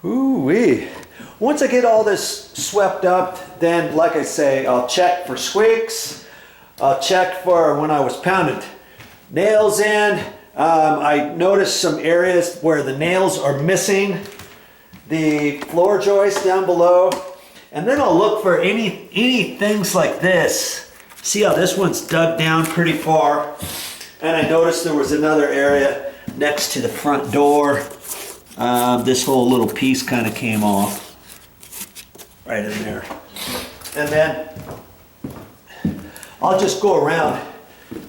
Ooh-wee. Once I get all this swept up, then like I say, I'll check for squeaks. I'll check for when I was pounding nails in. I noticed some areas where the nails are missing the floor joist down below. And then I'll look for any things like this. See how this one's dug down pretty far. And I noticed there was another area next to the front door. This whole little piece kind of came off right in there. And then I'll just go around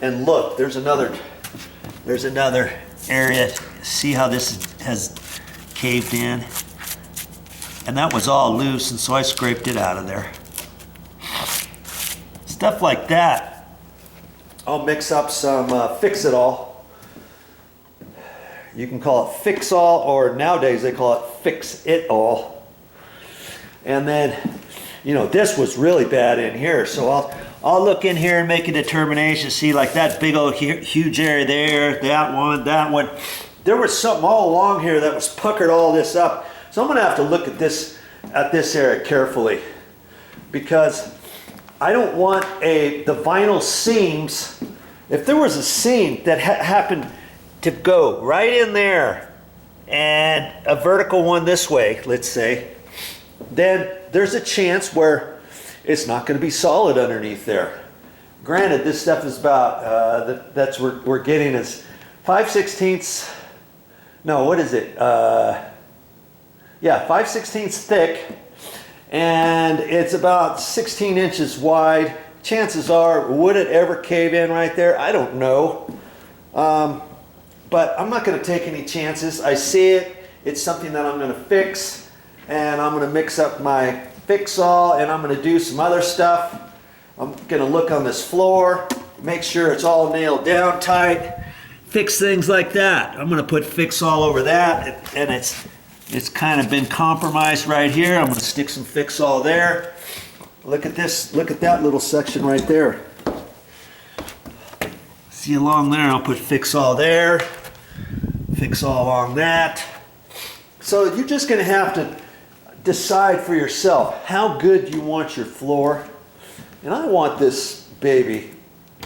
and look. There's another area. See how this has caved in? And that was all loose, and so I scraped it out of there. Stuff like that. I'll mix up some Fix-It-All. You can call it Fix-All, or nowadays they call it Fix-It-All. And then, you know, this was really bad in here, so I'll look in here and make a determination. See, like that big old huge area there, that one. There was something all along here that was puckered all this up. So I'm gonna have to look at this area carefully, because I don't want the vinyl seams. If there was a seam that happened to go right in there and a vertical one this way, let's say, then there's a chance where it's not going to be solid underneath there. Granted, this stuff is about, that's what we're getting is 5/16, no, what is it? Yeah, 5/16 thick, and it's about 16 inches wide. Chances are, would it ever cave in right there? I don't know. But I'm not going to take any chances. I see it. It's something that I'm going to fix. And I'm going to mix up my Fix-All, and I'm going to do some other stuff. I'm going to look on this floor, make sure it's all nailed down tight, fix things like that. I'm going to put Fix-All over that, and it's kind of been compromised right here. I'm going to stick some Fix-All there. Look at this, look at that little section right there. See along there, I'll put Fix-All there, Fix-All along that. So you're just going to have to decide for yourself how good you want your floor. And I want this baby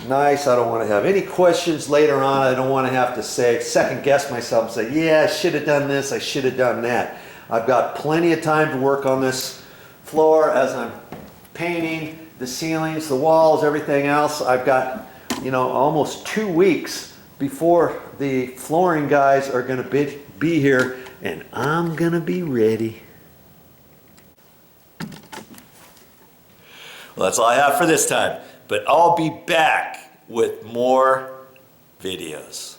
nice. I don't want to have any questions later on. I don't want to have to second guess myself and say, yeah, I should have done this, I should have done that. I've got plenty of time to work on this floor as I'm painting the ceilings, the walls, everything else. I've got, you know, almost 2 weeks before the flooring guys are going to be here, and I'm going to be ready. Well, that's all I have for this time, but I'll be back with more videos.